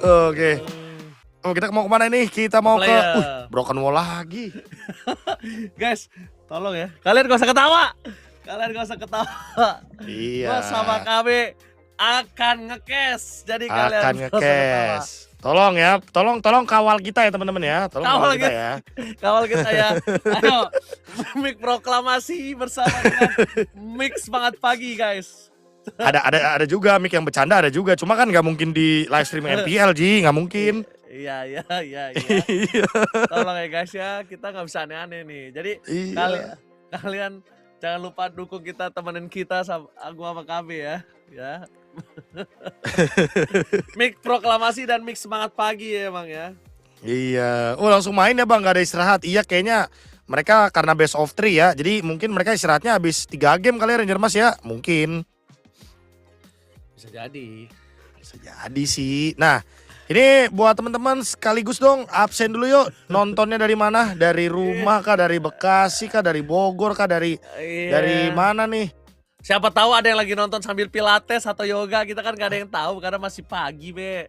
Oke. Oh, kita mau kemana nih? Kita mau ke Player. Broken Wall lagi. Guys, tolong ya. Kalian gak usah ketawa. Kalian gak usah ketawa. Iya. Gua sama kami akan nge-cash. Jadi Akan kalian gak usah ketawa. nge-cash. Tolong ya, tolong kawal kita ya teman-teman ya. Tolong kawal kita ya. Kawal kita ya. Ayo, Mik proklamasi bersama dengan Mix Semangat Pagi, guys. Ada juga mic yang bercanda ada juga. Cuma kan nggak mungkin di live stream MPL Ji, nggak mungkin. Iya. Iya. Tolong ya guys ya, kita nggak bisa aneh-aneh nih. Jadi Iya. kalian jangan lupa dukung kita, temenin kita sama KB ya. Mik proklamasi dan Mix Semangat Pagi ya emang ya. Iya. Oh langsung main ya bang, nggak ada istirahat. Iya kayaknya mereka karena best of 3 ya. Jadi mungkin mereka istirahatnya habis 3 game kali ya Ranger Mas ya. Mungkin. Bisa jadi. Bisa jadi sih. Nah ini buat teman-teman sekaligus dong absen dulu yuk. Nontonnya dari mana? Dari rumah kah? Dari Bekasi kah? Dari Bogor kah? Dari mana nih? Siapa tahu ada yang lagi nonton sambil pilates atau yoga. Kita kan gak ada yang tahu karena masih pagi be.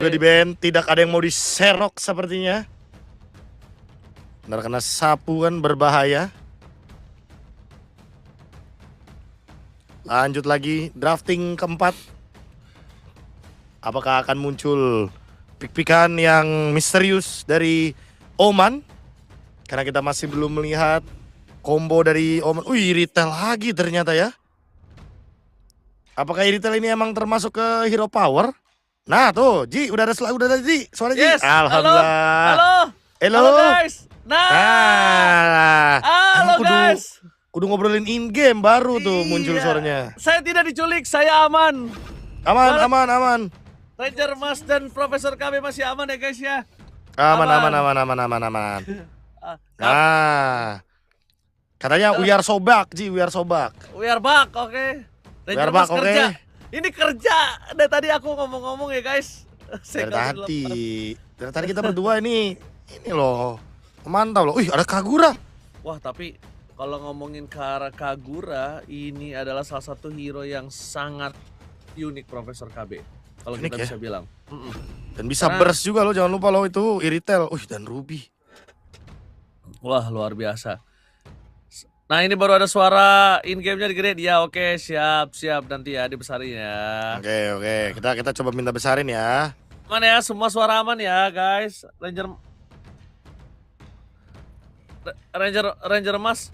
Udah di band, tidak ada yang mau diserok sepertinya. Benar kena sapu kan berbahaya. Lanjut lagi, drafting keempat. Apakah akan muncul pik-pikan yang misterius dari Oman? Karena kita masih belum melihat combo dari Oman. Wih, Iritel lagi ternyata ya. Apakah Iritel ini emang termasuk ke hero power? Nah tuh, Ji, udah ada Ji, suara Ji. Yes, Alhamdulillah. Halo. Halo. Guys. Nah. Halo Emang guys. Kudu ngobrolin in game baru tuh muncul Iya. suaranya. Saya tidak diculik, saya aman. Aman. Ranger Mas dan Profesor KB masih aman ya guys ya. Aman. Ah, Nah. Katanya we are so back, Ji, we are so back. We are back, oke. We are back, oke. Ini kerja. Dari tadi aku ngomong-ngomong ya guys. Dari tadi kita berdua ini loh. Mantap loh. Wih, ada Kagura. Wah, tapi kalau ngomongin Kagura, ini adalah salah satu hero yang sangat unik Profesor KB. Kalau Unik kita ya? bisa bilang. Dan bisa burst juga loh, jangan lupa loh itu Iritel. Dan Ruby. Wah, luar biasa. Nah, ini baru ada suara in game-nya di grade. Ya, oke, siap nanti ya dibesarin ya. Oke. Kita coba minta besarin ya. Aman ya, semua suara aman ya, guys. Ranger Mas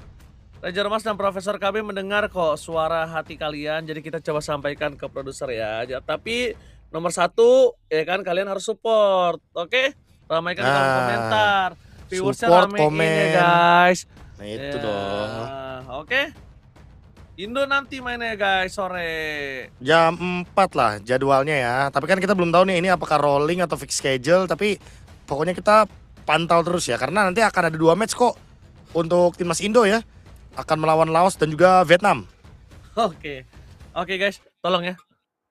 dan Profesor KB mendengar kok suara hati kalian. Jadi kita coba sampaikan ke produser ya. Tapi nomor satu ya kan, kalian harus support, oke? Ramaikan di kolom komentar. Viewersnya Support, ramein komen. ya guys. Nah itu Ya, dong. Oke. Indo nanti mainnya guys sore. Jam 4 lah jadwalnya ya. Tapi kan kita belum tahu nih ini apakah rolling atau fix schedule. Tapi pokoknya kita pantau terus ya. Karena nanti akan ada 2 match kok untuk timnas Indo ya. Akan melawan Laos dan juga Vietnam. Oke guys, tolong ya.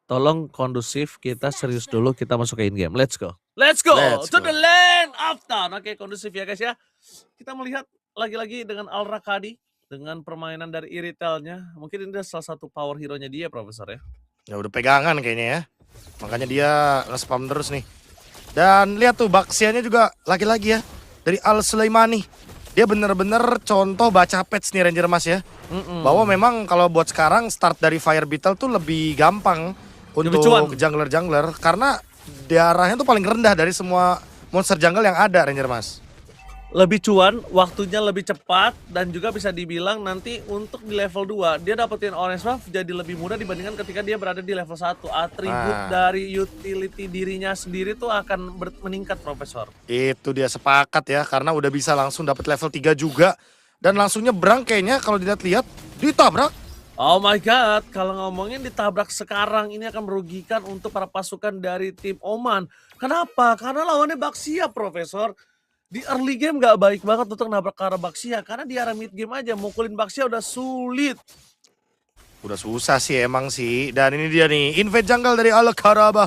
Tolong kondusif, kita serius dulu, kita masuk ke in game. Let's go to the land of town. Oke, kondusif ya guys ya. Kita melihat lagi-lagi dengan Al Rakadi, dengan permainan dari Iritelnya. Mungkin ini salah satu power hero-nya dia, Profesor ya. Ya udah pegangan kayaknya ya. Makanya dia nge-spam terus nih. Dan lihat tuh Baksiannya juga lagi-lagi ya. Dari Al Sulaimani. Dia bener-bener contoh baca patch nih Ranger Mas ya. Bahwa memang kalau buat sekarang start dari Fire Beetle tuh lebih gampang untuk jungler-jungler. Karena darahnya tuh paling rendah dari semua monster jungle yang ada Ranger Mas. Lebih cuan, waktunya lebih cepat, dan juga bisa dibilang nanti untuk di level 2 dia dapetin orange buff jadi lebih mudah dibandingkan ketika dia berada di level 1. Atribut dari utility dirinya sendiri tuh akan meningkat, Profesor. Itu dia, sepakat ya, karena udah bisa langsung dapat level 3 juga. Dan langsung nyebrang kayaknya kalau dilihat-lihat ditabrak. Oh my god, kalau ngomongin ditabrak sekarang ini akan merugikan untuk para pasukan dari tim Oman. Kenapa? Karena lawannya Baxia, Profesor. Di early game gak baik banget untuk nabrak ke arah Baxia. Karena di arah mid game aja mukulin Baxia udah sulit. Udah susah sih emang sih. Dan ini dia nih, invade jungle dari Al-Karaba.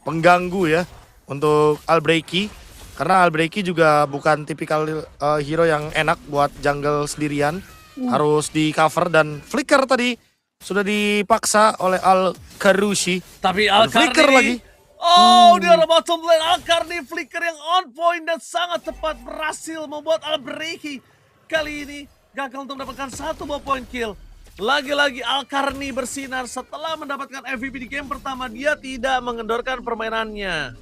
Pengganggu ya untuk Al-Breaky. Karena Al-Breaky juga bukan tipikal hero yang enak buat jungle sendirian. Harus di cover dan flicker tadi sudah dipaksa oleh Al-Karushi. Tapi Flicker lagi. Oh, di arah bottom lane Al-Karni flicker yang on point dan sangat tepat berhasil membuat Al-Breaky kali ini gagal untuk mendapatkan 1 buah point kill. Lagi-lagi Al-Karni bersinar setelah mendapatkan MVP di game pertama, dia tidak mengendorkan permainannya.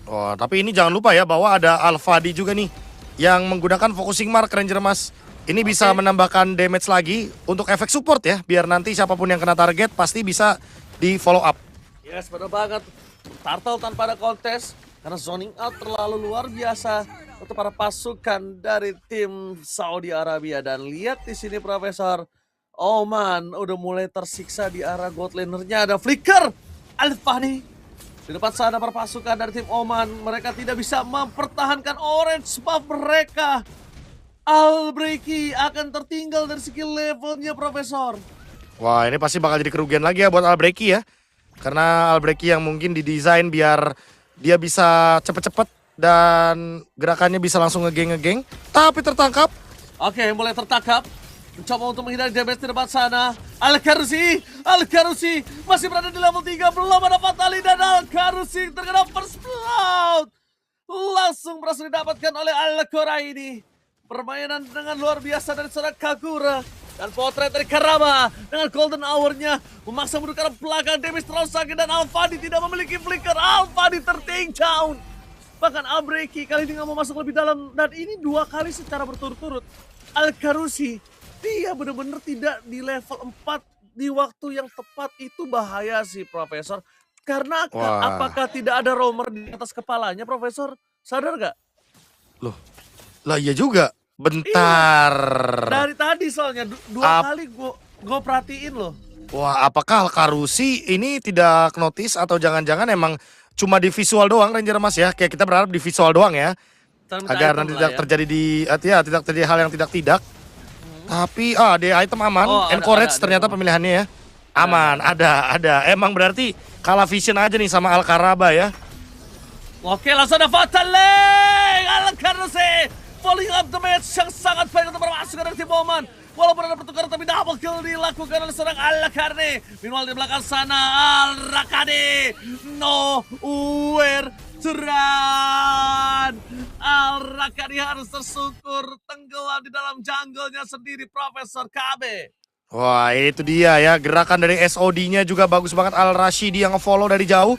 Oh, tapi ini jangan lupa ya bahwa ada Al-Fadi juga nih yang menggunakan focusing mark Ranger Mas. Ini bisa menambahkan damage lagi untuk efek support ya, biar nanti siapapun yang kena target pasti bisa di follow up. Yes, benar banget. Turtle tanpa ada kontes karena zoning out terlalu luar biasa untuk para pasukan dari tim Saudi Arabia. Dan lihat di sini Profesor, Oman udah mulai tersiksa di arah god lanernya. Ada flicker Al-Fani di depan sana. Para pasukan dari tim Oman, mereka tidak bisa mempertahankan orange buff mereka. Al-Breaky akan tertinggal dari segi levelnya, Profesor. Wah, ini pasti bakal jadi kerugian lagi ya buat Al-Breaky ya. Karena Al-Breaky yang mungkin didesain biar dia bisa cepet-cepet dan gerakannya bisa langsung ngegeng-ngegeng. Tapi tertangkap. Oke, mulai tertangkap. mencoba untuk menghindari damage di depan sana. Al-Karusi masih berada di level 3, belum ada Fatali dan Al-Karusi terkena first blood. Langsung berhasil didapatkan oleh Al-Quraini. Permainan dengan luar biasa dari seorang Kagura. Dan potret dari Karaba dengan golden hour-nya memaksa mundur ke arah belakang. Damage terlalu sakit dan Alfadi tidak memiliki flicker. Alfadi ter-take down. Bahkan Albreki kali ini nggak mau masuk lebih dalam. Dan ini 2 kali secara berturut-turut. Al-Karusi, dia benar-benar tidak di level 4 di waktu yang tepat. Itu bahaya sih, Profesor. Karena apakah tidak ada roamer di atas kepalanya, Profesor? Sadar nggak? Loh, lah iya juga. Bentar. Dari tadi soalnya 2 kali gue perhatiin loh. Wah, apakah Al-Karusi ini tidak notice atau jangan-jangan emang cuma di visual doang Ranger Mas ya? Kayak kita berharap di visual doang ya. Agar nanti tidak terjadi tidak terjadi hal yang tidak. Tapi di item aman, encourage ternyata pemilihannya ya. Aman, ada. Emang berarti kalah vision aja nih sama Al-Karaba ya. Oke, langsung ada Fatale. Al-Karusi following up the match yang sangat baik untuk memasukkan dari tim Oman. Walaupun ada pertukaran tapi double kill dilakukan oleh seorang Al-Karni. Meanwhile di belakang sana Al-Rakadi nowhere to run. Al-Rakadi harus tersungkur tenggelam di dalam jungle-nya sendiri, Profesor KB. Wah, itu dia ya, gerakan dari SOD-nya juga bagus banget. Al-Rashidi yang nge-follow dari jauh.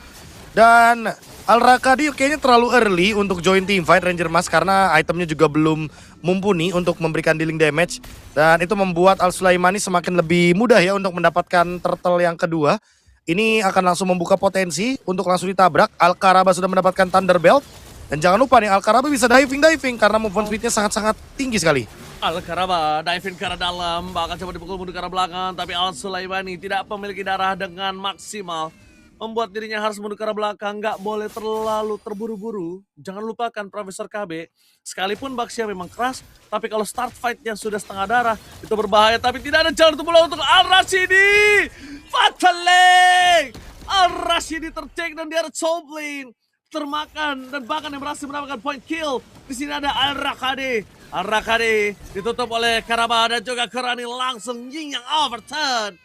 Dan Al-Rakadi kayaknya terlalu early untuk join teamfight Ranger Mas karena itemnya juga belum mumpuni untuk memberikan dealing damage. Dan itu membuat Al-Sulaimani semakin lebih mudah ya untuk mendapatkan turtle yang kedua. Ini akan langsung membuka potensi untuk langsung ditabrak. Al-Karaba sudah mendapatkan Thunderbelt. Dan jangan lupa nih, Al-Karaba bisa diving karena movement speednya sangat-sangat tinggi sekali. Al-Karaba diving ke arah dalam, bahkan coba dipukul mundur ke arah belakang. Tapi Al-Sulaimani tidak memiliki darah dengan maksimal. Membuat dirinya harus mundur ke arah belakang, nggak boleh terlalu terburu-buru. Jangan lupakan Profesor KB, sekalipun Baxia memang keras, tapi kalau start fight-nya sudah setengah darah, itu berbahaya. Tapi tidak ada jalan untuk pulang untuk Al-Rashidi. Fatale! Al-Rashidi ter-take dan dia Choblin termakan dan bahkan yang berhasil mendapatkan point kill. Di sini ada Al-Rakadi. Al-Rakadi ditutup oleh Karaba dan juga Kurani langsung yang overturn.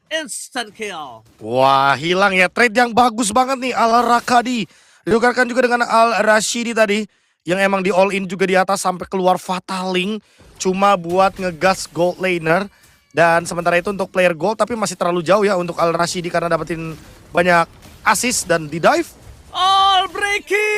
Instant kill. Wah, hilang ya, trade yang bagus banget nih Al-Rakadi. Ditukarkan juga dengan Al-Rashidi tadi yang emang di all in juga di atas sampai keluar Fataling cuma buat ngegas gold laner. Dan sementara itu untuk player gold tapi masih terlalu jauh ya untuk Al-Rashidi karena dapetin banyak assist dan di dive. Al-Breaky!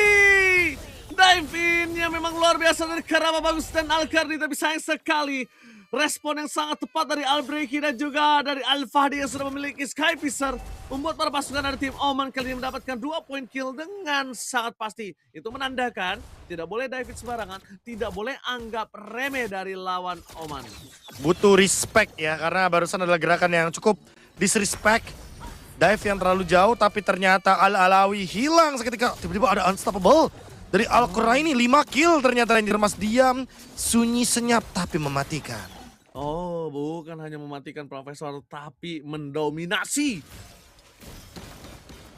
Dive in-nya memang luar biasa dari Karaba, bagus dan Al-Karni, tapi sayang sekali respon yang sangat tepat dari Al-Breaky dan juga dari Al-Fahdi yang sudah memiliki Skypiscer membuat para pasukan dari tim Oman kali ini mendapatkan 2 point kill dengan sangat pasti. Itu menandakan tidak boleh dive sembarangan, tidak boleh anggap remeh dari lawan Oman. Butuh respect ya, karena barusan adalah gerakan yang cukup disrespect. Dive yang terlalu jauh tapi ternyata Al-Alawi hilang seketika. Tiba-tiba ada unstoppable dari Al-Quraini, 5 kill ternyata Ranger Mas. Diam, sunyi, senyap tapi mematikan. Oh, bukan hanya mematikan Profesor, tapi mendominasi.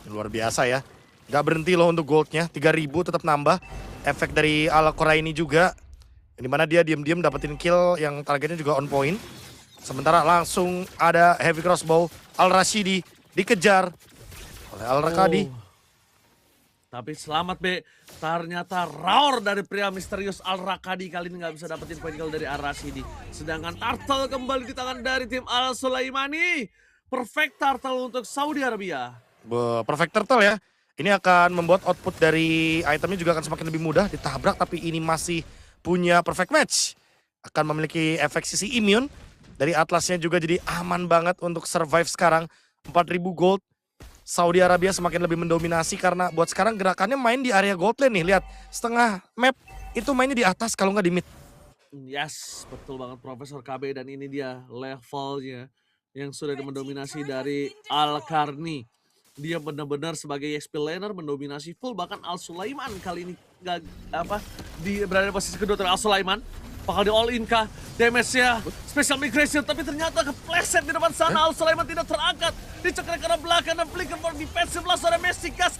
Luar biasa ya. Gak berhenti loh untuk goldnya, 3000 tetap nambah. Efek dari Al-Quraini juga. Dimana dia diam-diam dapetin kill yang targetnya juga on point. Sementara langsung ada heavy crossbow, Al-Rashidi dikejar oleh Al-Rakadi. Tapi selamat Be, ternyata roar dari pria misterius Al-Rakadi kali ini nggak bisa dapetin point kill dari Al-Rashidi. Sedangkan turtle kembali di tangan dari tim Al-Sulaimani. Perfect turtle untuk Saudi Arabia. Perfect turtle ya. Ini akan membuat output dari itemnya juga akan semakin lebih mudah ditabrak. Tapi ini masih punya perfect match. Akan memiliki efek sisi immune. Dari Atlasnya juga jadi aman banget untuk survive sekarang. 4000 gold. Saudi Arabia semakin lebih mendominasi karena buat sekarang gerakannya main di area gold lane nih. Lihat, setengah map itu mainnya di atas kalau nggak di mid. Yes, betul banget Profesor KB, dan ini dia levelnya yang sudah mendominasi dari Al-Karni. Dia benar-benar sebagai XP laner mendominasi full, bahkan Al-Sulaiman kali ini berada di posisi kedua dari Al-Sulaiman. Bakal di all in kah? Damage-nya special migration, tapi ternyata kepleset di depan sana. Al-Sulaiman tidak terangkat. Dicekek ke arah belakang dan flicker for defensive lah. Suara Messi gas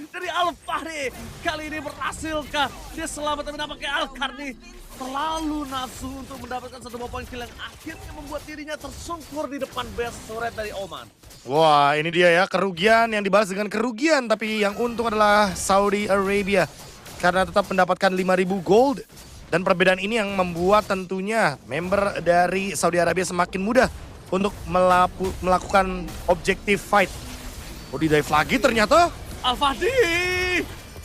dari Al-Fahri. Kali ini berhasilkah dia selamat, tapi nampaknya Al-Karni terlalu nafsu untuk mendapatkan satu buah poin kill yang akhirnya membuat dirinya tersungkur di depan base turret dari Oman. Wah, ini dia ya, kerugian yang dibalas dengan kerugian, tapi yang untung adalah Saudi Arabia karena tetap mendapatkan 5.000 gold. Dan perbedaan ini yang membuat tentunya member dari Saudi Arabia semakin mudah untuk melakukan objektif fight. Oh, di dive lagi ternyata. Al-Fahdi!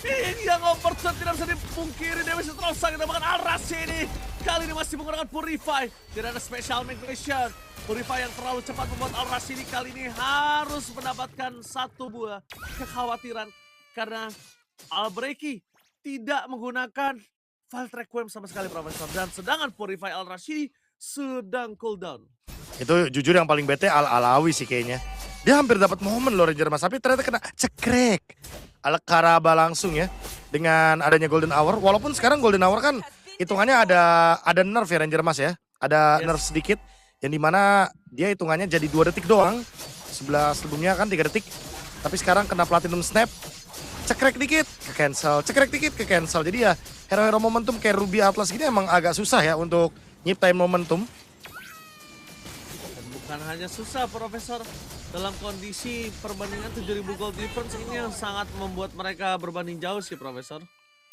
Ini yang overshot tidak bisa dipungkiri, damage terlalu sakit bahkan Al-Rashidi kali ini masih menggunakan Purify. Tidak ada special migration. Purify yang terlalu cepat membuat Al-Rashidi kali ini harus mendapatkan satu buah kekhawatiran karena Al-Breaki tidak menggunakan file Requiem sama sekali, Profesor. Dan sedangkan Purify Al-Rashidi sedang cooldown. Itu jujur yang paling bete Al-Alawi sih kayaknya. Dia hampir dapat momen loh Ranger Mas, tapi ternyata kena cekrek. Al-Karaba langsung ya dengan adanya Golden Hour. Walaupun sekarang Golden Hour kan hitungannya ada nerf ya Ranger Mas ya. Ada nerf sedikit yang dimana dia hitungannya jadi 2 detik doang. Sebelumnya kan 3 detik. Tapi sekarang kena Platinum Snap. Cekrek dikit ke cancel, cekrek dikit ke cancel. Jadi ya hero-hero momentum kayak Ruby Atlas gini emang agak susah ya untuk nyiptain momentum. Dan bukan hanya susah, Profesor. Dalam kondisi perbandingan 7.000 gold difference ini yang sangat membuat mereka berbanding jauh sih, Profesor.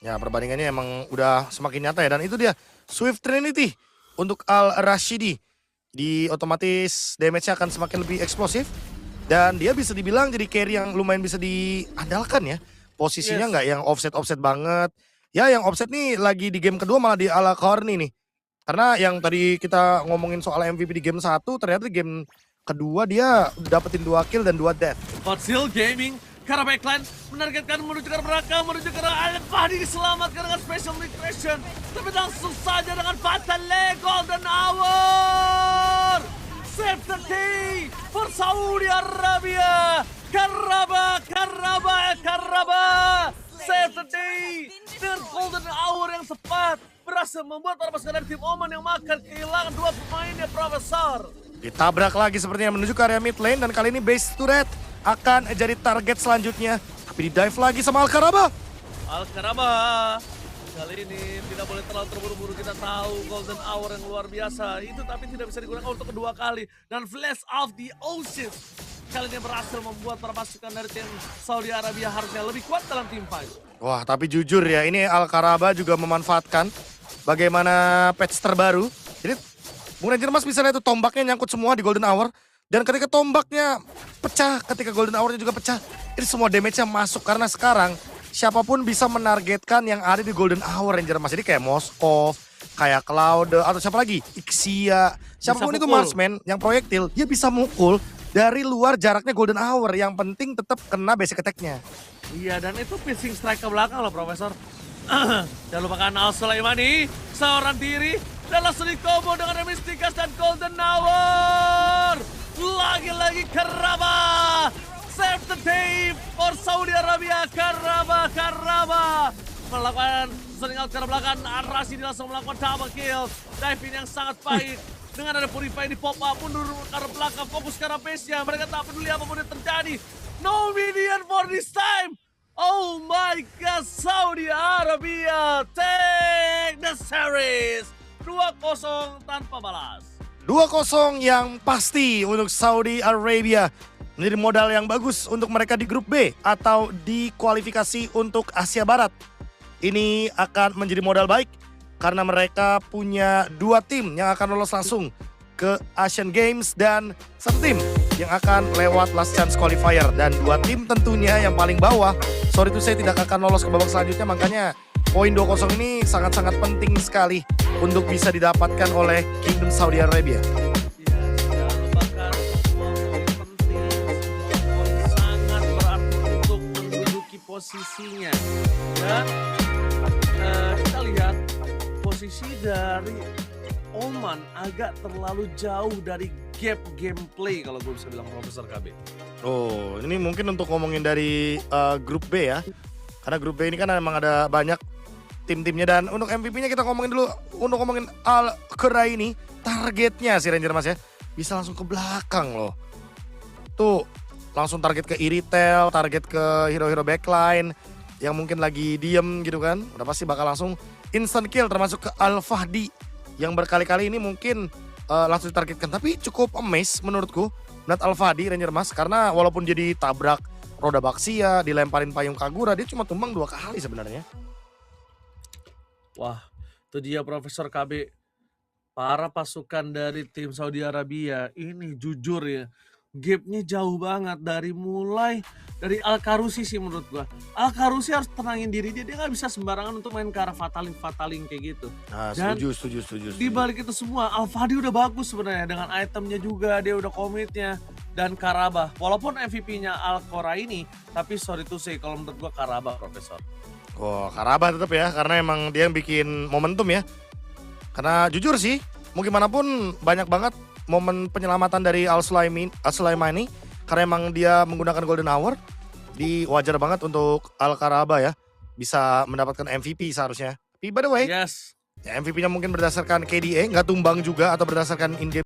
Ya perbandingannya emang udah semakin nyata ya. Dan itu dia Swift Trinity untuk Al-Rashidi. Di otomatis damage-nya akan semakin lebih eksplosif. Dan dia bisa dibilang jadi carry yang lumayan bisa diandalkan ya. Posisinya nggak yang offset-offset banget. Ya yang offset nih lagi di game kedua malah di ala Corny nih. Karena yang tadi kita ngomongin soal MVP di game 1 ternyata di game kedua dia dapetin 2 kill dan 2 death. Fazil Gaming, karena backline menargetkan menuju ke belakang, menuju ke arah Al-Fahdi diselamatkan dengan special migration. Tapi langsung saja dengan Fatal Golden Hour. Save the day for Saudi Arabia. Karaba. Save the day. Dengan Golden Hour yang tepat berhasil membuat para pasukan dari tim Oman yang makan kehilangan 2 pemainnya, Profesor. Ditabrak lagi sepertinya menuju ke area mid lane dan kali ini base turret akan jadi target selanjutnya. Tapi di dive lagi sama Al-Karaba. Al-Karaba kali ini tidak boleh terlalu terburu-buru, kita tahu Golden Hour yang luar biasa itu tapi tidak bisa digunakan untuk kedua kali. Dan Flash of the Ocean kali ini berhasil membuat para pasukan dari tim Saudi Arabia harusnya lebih kuat dalam team fight. Wah tapi jujur ya ini Al-Karaba juga memanfaatkan bagaimana patch terbaru. Jadi Bung Ranger Mas bisa lihat tuh tombaknya nyangkut semua di Golden Hour. Dan ketika tombaknya pecah, ketika Golden Hour-nya juga pecah, ini semua damage-nya masuk. Karena sekarang siapapun bisa menargetkan yang ada di Golden Hour Ranger Mas. Jadi kayak Moskov, kayak Cloud, atau siapa lagi? Ixia. Siapapun itu marksman yang proyektil, dia bisa mukul dari luar jaraknya Golden Hour. Yang penting tetap kena basic attack-nya. Iya dan itu piercing strike ke belakang loh, Profesor. Jangan lupakan Al-Sulaimani, seorang diri. Dan langsung di-combo dengan Mystikas dan Golden Hour. Lagi-lagi Karaba. Save the day for Saudi Arabia. Karaba. Melakukan sering out ke belakang. Al-Rashidi langsung melakukan double kill. Diving yang sangat baik. Dengan ada Purify di pop up. Mundur ke arah belakang. Fokus ke arah base-nya. Mereka tak peduli apapun yang terjadi. No minion for this time. Oh my God. Saudi Arabia take the series. 2-0 tanpa balas. 2-0 yang pasti untuk Saudi Arabia. Menjadi modal yang bagus untuk mereka di grup B atau di kualifikasi untuk Asia Barat. Ini akan menjadi modal baik karena mereka punya 2 tim yang akan lolos langsung ke Asian Games dan 1 tim yang akan lewat last chance qualifier. Dan 2 tim tentunya yang paling bawah, sorry itu saya tidak akan lolos ke babak selanjutnya, makanya poin 2-0 ini sangat-sangat penting sekali untuk bisa didapatkan oleh Kingdom Saudi Arabia. Ya, jangan lupakan semua poin penting, semua poin sangat berarti untuk menduduki posisinya. Dan kita lihat posisi dari Oman agak terlalu jauh dari gap gameplay kalau gue bisa bilang, Profesor KB. Oh, ini mungkin untuk ngomongin dari grup B ya. Karena grup B ini kan emang ada banyak tim-timnya. Dan untuk MVP-nya kita ngomongin dulu. Untuk ngomongin Al-Quraini, targetnya si Ranger Mas ya, bisa langsung ke belakang loh. Tuh, langsung target ke Iritel, target ke hero-hero backline yang mungkin lagi diem gitu kan. Udah pasti bakal langsung instant kill termasuk ke Al-Fahdi yang berkali-kali ini mungkin langsung ditargetkan. Tapi cukup amazed menurutku melihat Al-Fahdi Ranger Mas karena walaupun jadi tabrak roda Baxia, dilemparin payung Kagura, dia cuma tumbang 2 kali sebenarnya. Wah, itu dia Profesor KB. Para pasukan dari tim Saudi Arabia ini jujur ya, gapnya jauh banget dari Al-Karusi sih menurut gua. Al-Karusi harus tenangin diri dia nggak bisa sembarangan untuk main ke arah fataling kayak gitu. Nah, Dan setuju. di balik itu semua, Al-Fahdi udah bagus sebenarnya dengan itemnya juga, dia udah komitnya. Dan Karabah, walaupun MVP-nya Al-Qora ini, tapi sorry to say kalau menurut gua Karabah Profesor. Oh, Karabah tetap ya, karena emang dia yang bikin momentum ya. Karena jujur sih, mau gimana pun banyak banget momen penyelamatan dari Al-Sulaimani. Karena emang dia menggunakan Golden Hour, wajar banget untuk Al-Karabah ya. Bisa mendapatkan MVP seharusnya. Tapi by the way, Yes. ya MVP-nya mungkin berdasarkan KDA, nggak tumbang juga atau berdasarkan in-game